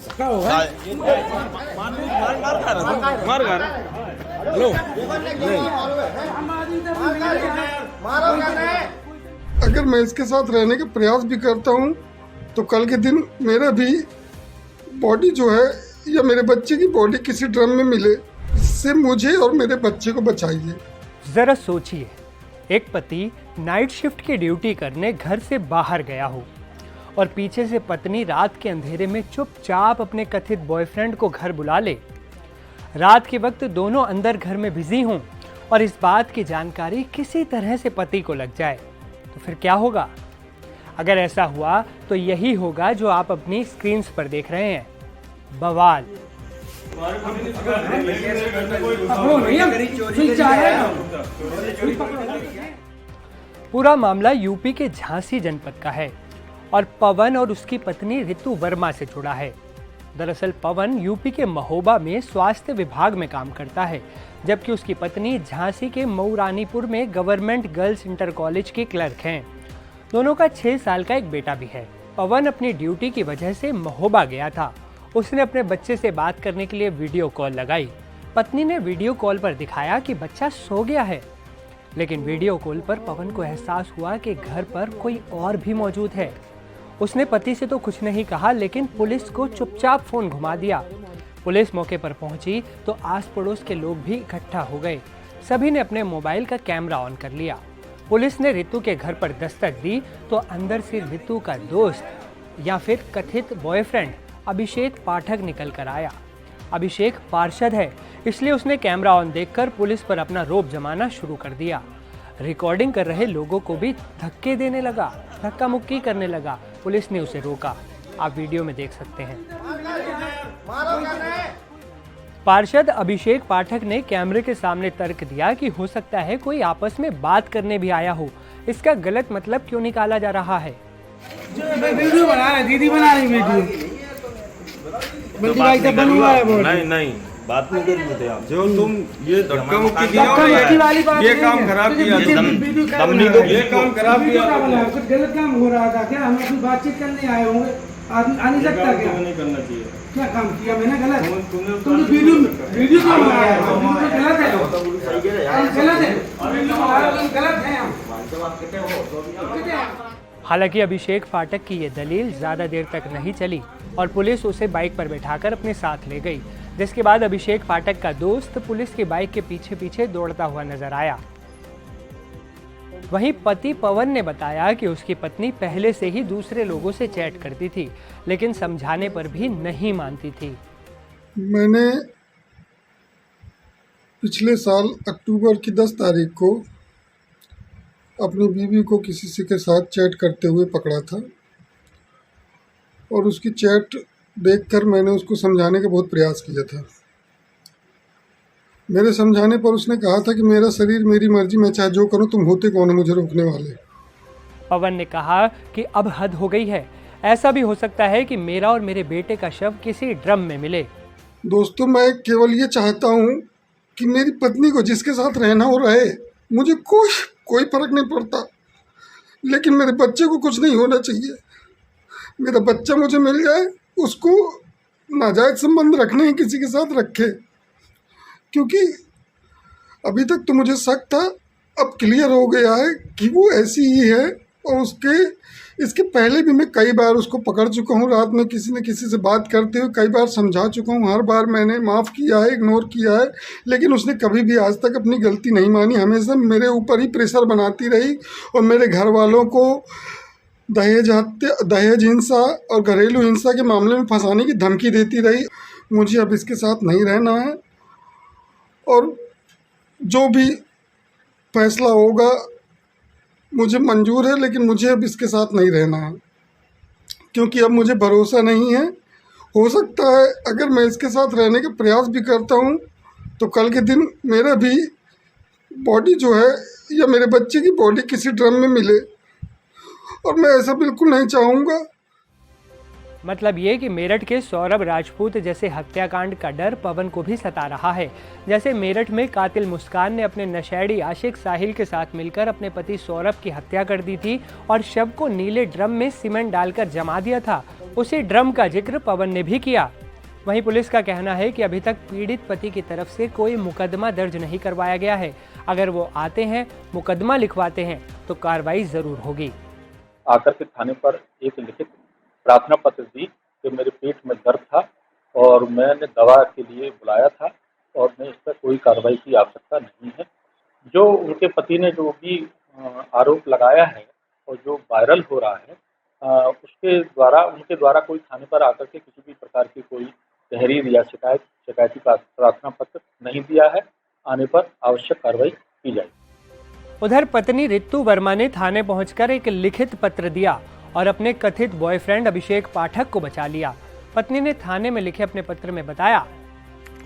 क्या होगा? मार खा रहा हेलो अगर मैं इसके साथ रहने का प्रयास भी करता हूँ तो कल के दिन मेरा भी बॉडी जो है या मेरे बच्चे की बॉडी किसी ड्रम में मिले, इससे मुझे और मेरे बच्चे को बचाइए। जरा सोचिए, एक पति नाइट शिफ्ट की ड्यूटी करने घर से बाहर गया हो और पीछे से पत्नी रात के अंधेरे में चुपचाप अपने कथित बॉयफ्रेंड को घर बुला ले। रात के वक्त दोनों अंदर घर में बिजी हों और इस बात की जानकारी किसी तरह से पति को लग जाए तो फिर क्या होगा? अगर ऐसा हुआ तो यही होगा जो आप अपनी स्क्रीन्स पर देख रहे हैं, बवाल। पूरा मामला यूपी के झांसी जनपद का है और पवन और उसकी पत्नी रितु वर्मा से जुड़ा है। दरअसल पवन यूपी के महोबा में स्वास्थ्य विभाग में काम करता है, जबकि उसकी पत्नी झांसी के मऊरानीपुर में गवर्नमेंट गर्ल्स इंटर कॉलेज की क्लर्क हैं। दोनों का 6 साल का एक बेटा भी है। पवन अपनी ड्यूटी की वजह से महोबा गया था। उसने अपने बच्चे से बात करने के लिए वीडियो कॉल लगाई। पत्नी ने वीडियो कॉल पर दिखाया कि बच्चा सो गया है, लेकिन वीडियो कॉल पर पवन को एहसास हुआ कि घर पर कोई और भी मौजूद है। उसने पति से तो कुछ नहीं कहा, लेकिन पुलिस को चुपचाप फोन घुमा दिया। पुलिस मौके पर पहुंची तो आस पड़ोस के लोग भी इकट्ठा हो गए। सभी ने अपने मोबाइल का कैमरा ऑन कर लिया। पुलिस ने रितु के घर पर दस्तक दी तो अंदर से रितु का दोस्त या फिर कथित बॉयफ्रेंड अभिषेक पाठक निकल कर आया। अभिषेक पार्षद है, इसलिए उसने कैमरा ऑन देखकर पुलिस पर अपना रौब जमाना शुरू कर दिया। रिकॉर्डिंग कर रहे लोगों को भी धक्के देने लगा, धक्का मुक्की करने लगा। पुलिस ने उसे रोका, आप वीडियो में देख सकते हैं। पार्षद अभिषेक पाठक ने कैमरे के सामने तर्क दिया कि हो सकता है कोई आपस में बात करने भी आया हो। इसका गलत मतलब क्यों निकाला जा रहा है? वीडियो बना रहे, दीदी बना रही वीडियो। बल्कि भाई साहब बन हुआ है। नहीं नहीं, बात नहीं कर रहे थे आप। जो तुम ये धक्का मुक्की ये काम खराब किया, ये काम खराब किया, कुछ गलत काम हो रहा था क्या? हम अपनी बातचीत करने आए होंगे, आ नहीं सकता क्या? नहीं करना चाहिए। क्या काम किया मैंने गलत? तुमने वीडियो क्यों बनाया? गलत है, गलत है हम। हालांकि अभिषेक पाठक की ये दलील ज्यादा देर तक नहीं चली और पुलिस उसे बाइक पर बैठाकर अपने साथ ले गई, जिसके बाद अभिषेक पाठक का दोस्त पुलिस की बाइक के पीछे पीछे दौड़ता हुआ नजर आया। वहीं पति पवन ने बताया कि उसकी पत्नी पहले से ही दूसरे लोगों से चैट करती थी, लेकिन समझाने पर भी नहीं मानती थी। मैंने पिछले साल अक्टूबर की 10 तारीख को अपनी बीवी को किसी के साथ चैट करते हुए पकड़ा था और उसकी चैट देखकर मैंने उसको समझाने का बहुत प्रयास किया था। मेरे समझाने पर उसने कहा था कि मेरा शरीर मेरी मर्जी, मैं चाहे जो करूं, तुम होते कौन हो मुझे रोकने वाले। पवन ने कहा कि अब हद हो गई है, ऐसा भी हो सकता है कि मेरा और मेरे बेटे का शव किसी ड्रम में मिले। दोस्तों, मैं केवल ये चाहता हूं कि मेरी पत्नी को जिसके साथ रहना हो रहे, मुझे कोई फर्क नहीं पड़ता, लेकिन मेरे बच्चे को कुछ नहीं होना चाहिए। मेरा बच्चा मुझे मिल जाए, उसको नाजायज संबंध रखने ही किसी के साथ रखे, क्योंकि अभी तक तो मुझे शक था, अब क्लियर हो गया है कि वो ऐसी ही है। और इसके पहले भी मैं कई बार उसको पकड़ चुका हूँ, रात में किसी न किसी से बात करते हुए कई बार समझा चुका हूँ। हर बार मैंने माफ़ किया है, इग्नोर किया है, लेकिन उसने कभी भी आज तक अपनी गलती नहीं मानी। हमेशा मेरे ऊपर ही प्रेशर बनाती रही और मेरे घर वालों को दहेज हिंसा और घरेलू हिंसा के मामले में फंसाने की धमकी देती रही। मुझे अब इसके साथ नहीं रहना है और जो भी फैसला होगा मुझे मंजूर है, लेकिन मुझे अब इसके साथ नहीं रहना है, क्योंकि अब मुझे भरोसा नहीं है। हो सकता है अगर मैं इसके साथ रहने का प्रयास भी करता हूँ तो कल के दिन मेरा भी बॉडी जो है या मेरे बच्चे की बॉडी किसी ड्रम में मिले, और मैं ऐसा बिल्कुल नहीं चाहूँगा। मतलब ये कि मेरठ के सौरभ राजपूत जैसे हत्याकांड का डर पवन को भी सता रहा है। जैसे मेरठ में कातिल मुस्कान ने अपने नशेड़ी आशिक साहिल के साथ मिलकर अपने पति सौरभ की हत्या कर दी थी और शव को नीले ड्रम में सीमेंट डालकर जमा दिया था। उसी ड्रम का जिक्र पवन ने भी किया। वहीं पुलिस का कहना है कि अभी तक पीड़ित पति की तरफ से कोई मुकदमा दर्ज नहीं करवाया गया है। अगर वो आते हैं, मुकदमा लिखवाते हैं तो कार्रवाई जरूर होगी। आकर के थाने पर एक लिखित प्रार्थना पत्र दी कि मेरे पेट में दर्द था और मैंने दवा के लिए बुलाया था और मैं इस पर कोई कार्रवाई की आवश्यकता नहीं है। जो उनके पति ने जो भी आरोप लगाया है और जो वायरल हो रहा है उनके द्वारा कोई थाने पर आकर के किसी भी प्रकार की कोई तहरीर या शिकायती प्रार्थना पत्र नहीं दिया है। आने पर आवश्यक कार्रवाई की जाएगी। उधर पत्नी रितु वर्मा ने थाने पहुंचकर एक लिखित पत्र दिया और अपने कथित बॉयफ्रेंड अभिषेक पाठक को बचा लिया। पत्नी ने थाने में लिखे अपने पत्र में बताया,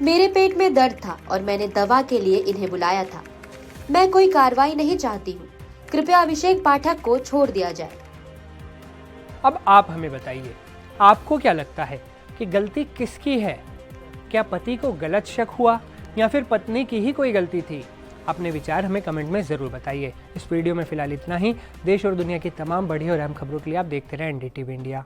मेरे पेट में दर्द था और मैंने दवा के लिए इन्हें बुलाया था। मैं कोई कार्रवाई नहीं चाहती हूँ। कृपया अभिषेक पाठक को छोड़ दिया जाए। अब आप हमें बताइए, आपको क्या लगता है कि गलती किसकी है? क्या पति को गलत शक हुआ या फिर पत्नी की ही कोई गलती थी? अपने विचार हमें कमेंट में ज़रूर बताइए। इस वीडियो में फिलहाल इतना ही। देश और दुनिया की तमाम बड़ी और अहम खबरों के लिए आप देखते रहें NDTV इंडिया।